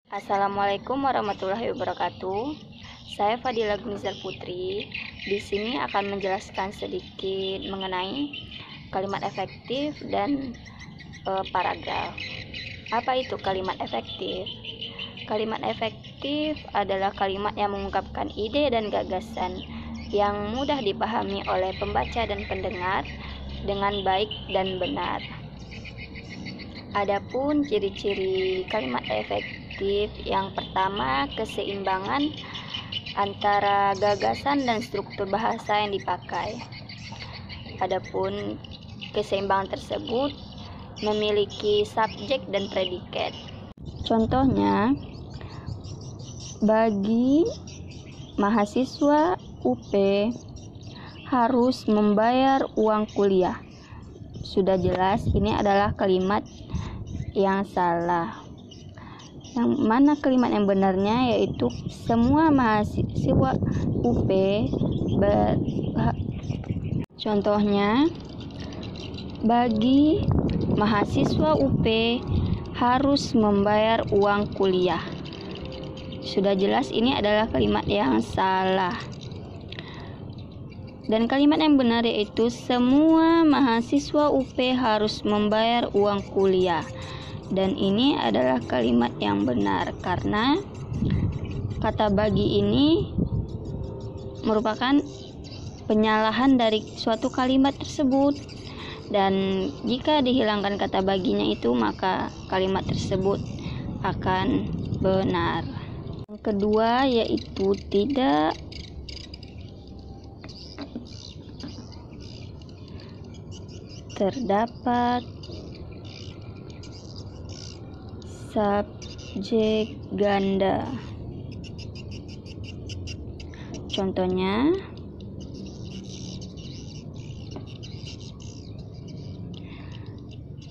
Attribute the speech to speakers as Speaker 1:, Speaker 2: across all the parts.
Speaker 1: Assalamualaikum warahmatullahi wabarakatuh. Saya Fadila Gunizar Putri. Di sini akan menjelaskan sedikit mengenai kalimat efektif dan paragraf. Apa itu kalimat efektif? Kalimat efektif adalah kalimat yang mengungkapkan ide dan gagasan yang mudah dipahami oleh pembaca dan pendengar dengan baik dan benar. Adapun ciri-ciri kalimat efektif, yang pertama, keseimbangan antara gagasan dan struktur bahasa yang dipakai. Adapun keseimbangan tersebut memiliki subjek dan predikat. Contohnya, bagi mahasiswa UP harus membayar uang kuliah. Sudah jelas ini adalah kalimat yang salah. Yang mana kalimat yang benarnya yaitu semua mahasiswa UP Contohnya, bagi mahasiswa UP harus membayar uang kuliah. Sudah jelas ini adalah kalimat yang salah. Dan kalimat yang benar yaitu semua mahasiswa UP harus membayar uang kuliah. Dan ini adalah kalimat yang benar karena kata bagi ini merupakan penyalahan dari suatu kalimat tersebut. Dan jika dihilangkan kata baginya itu, maka kalimat tersebut akan benar. Yang kedua yaitu tidak terdapat subjek ganda. Contohnya,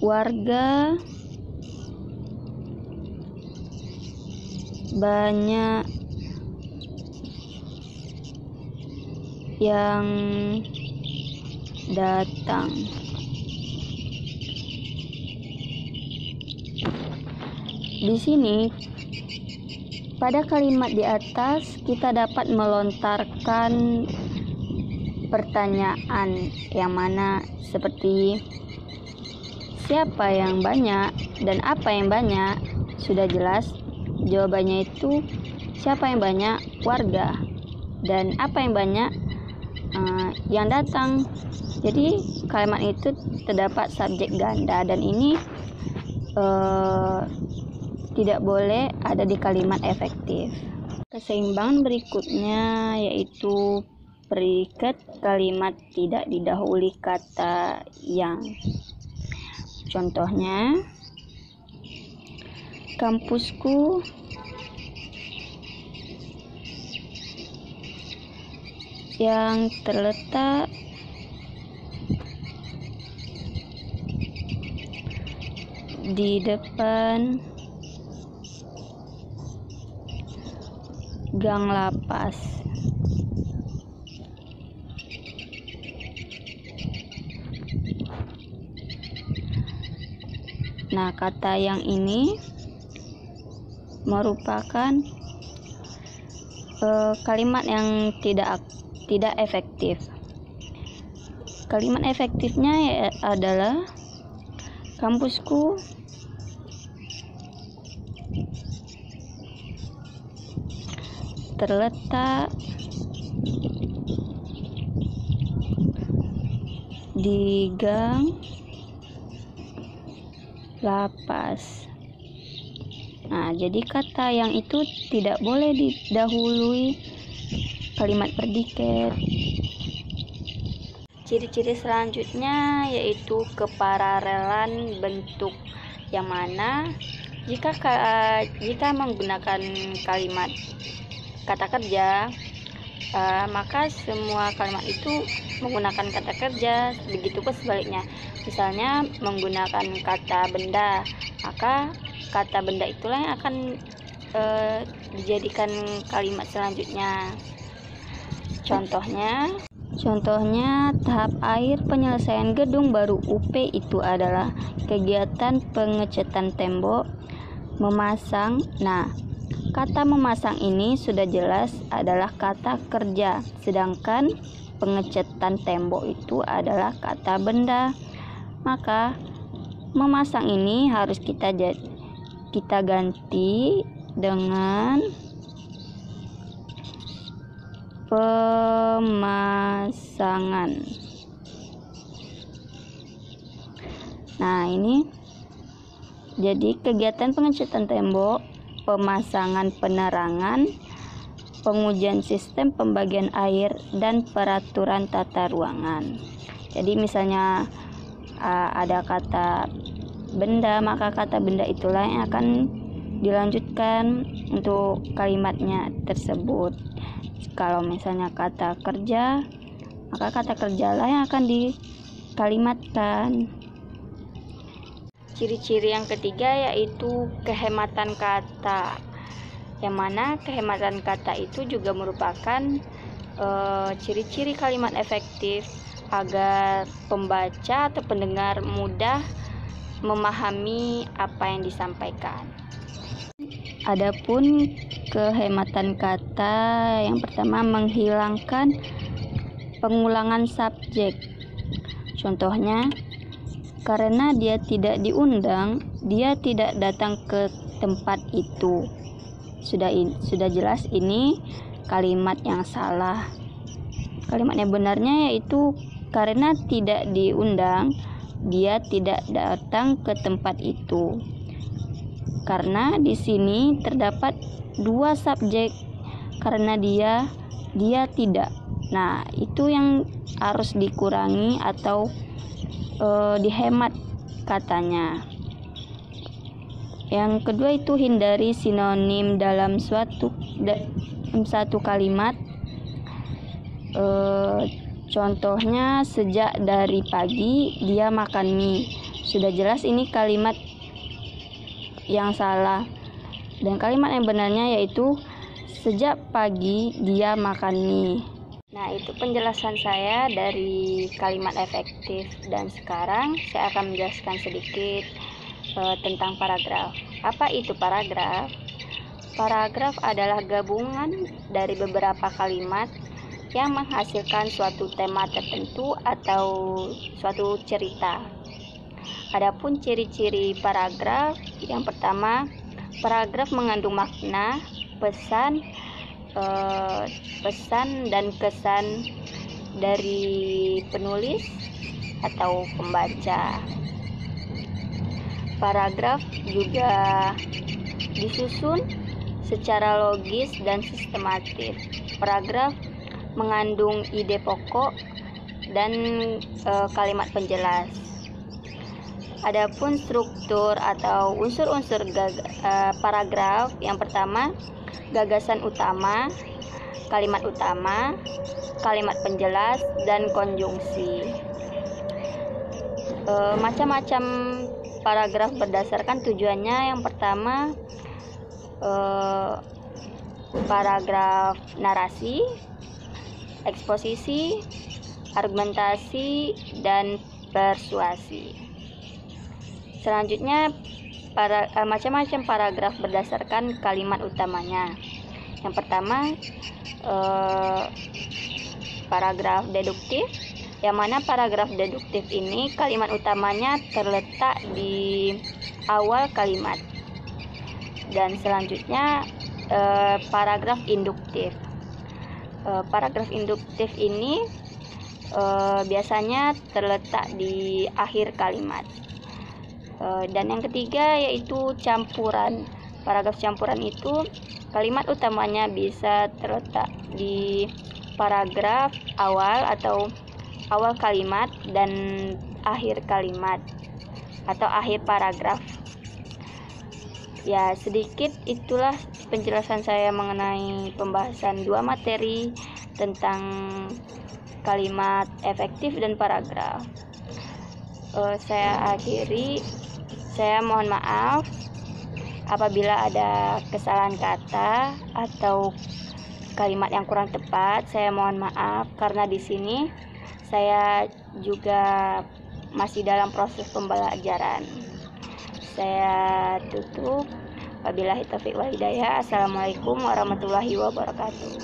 Speaker 1: warga banyak yang datang. Di sini, pada kalimat di atas kita dapat melontarkan pertanyaan yang mana seperti siapa yang banyak dan apa yang banyak. Sudah jelas jawabannya itu siapa yang banyak, warga, dan apa yang banyak, yang datang. Jadi kalimat itu terdapat subjek ganda dan ini tidak boleh ada di kalimat efektif. Keseimbangan berikutnya yaitu predikat kalimat tidak didahului kata yang. Contohnya, kampusku yang terletak di depan gang lapas. Nah, kata yang ini merupakan kalimat yang tidak efektif. Kalimat efektifnya adalah kampusku terletak di gang lapas. Nah, jadi kata yang itu tidak boleh didahului kalimat predikat. Ciri-ciri selanjutnya yaitu keparalelan bentuk, yang mana jika menggunakan kalimat kata kerja, maka semua kalimat itu menggunakan kata kerja. Begitu pun sebaliknya. Misalnya menggunakan kata benda, maka kata benda itulah yang akan dijadikan kalimat selanjutnya. Contohnya tahap akhir penyelesaian gedung baru UP itu adalah kegiatan pengecatan tembok memasang. Nah, kata memasang ini sudah jelas adalah kata kerja, sedangkan pengecatan tembok itu adalah kata benda. Maka memasang ini harus kita ganti dengan pemasangan. Nah, ini jadi kegiatan pengecatan tembok, pemasangan penerangan, pengujian sistem pembagian air, dan peraturan tata ruangan. Jadi misalnya ada kata benda, maka kata benda itulah yang akan dilanjutkan untuk kalimatnya tersebut. Kalau misalnya kata kerja, maka kata kerjalah yang akan dikalimatkan. Ciri-ciri yang ketiga yaitu kehematan kata, yang mana kehematan kata itu juga merupakan ciri-ciri kalimat efektif agar pembaca atau pendengar mudah memahami apa yang disampaikan. Adapun kehematan kata yang pertama, menghilangkan pengulangan subjek. Contohnya, karena dia tidak diundang, dia tidak datang ke tempat itu. Sudah jelas ini kalimat yang salah. Kalimat yang benarnya yaitu karena tidak diundang, dia tidak datang ke tempat itu. Karena di sini terdapat dua subjek, karena dia tidak. Nah, itu yang harus dikurangi atau dihemat katanya. Yang kedua itu hindari sinonim dalam satu kalimat. Contohnya, sejak dari pagi dia makan mie. Sudah jelas ini kalimat yang salah. Dan kalimat yang benarnya yaitu sejak pagi dia makan mie. Nah, itu penjelasan saya dari kalimat efektif, dan sekarang saya akan menjelaskan sedikit tentang paragraf. Apa itu paragraf? Paragraf adalah gabungan dari beberapa kalimat yang menghasilkan suatu tema tertentu atau suatu cerita. Adapun ciri-ciri paragraf, yang pertama, paragraf mengandung makna, pesan dan kesan dari penulis atau pembaca. Paragraf juga disusun secara logis dan sistematis. Paragraf mengandung ide pokok dan kalimat penjelas. Adapun struktur atau unsur-unsur paragraf, yang pertama, gagasan utama, kalimat penjelas, dan konjungsi. Macam-macam paragraf berdasarkan tujuannya. Yang pertama, paragraf narasi, eksposisi, argumentasi, dan persuasi. Selanjutnya, macam-macam paragraf berdasarkan kalimat utamanya. Yang pertama, paragraf deduktif, yang mana paragraf deduktif ini kalimat utamanya terletak di awal kalimat. Dan selanjutnya, paragraf induktif. Paragraf induktif ini biasanya terletak di akhir kalimat. Dan yang ketiga yaitu campuran. Paragraf campuran itu kalimat utamanya bisa terletak di paragraf awal atau awal kalimat dan akhir kalimat atau akhir paragraf. Ya, sedikit itulah penjelasan saya mengenai pembahasan dua materi tentang kalimat efektif dan paragraf. Saya akhiri. Saya mohon maaf apabila ada kesalahan kata atau kalimat yang kurang tepat. Saya mohon maaf karena di sini saya juga masih dalam proses pembelajaran. Saya tutup. Wabillahi taufiq wal hidayah. Assalamualaikum warahmatullahi wabarakatuh.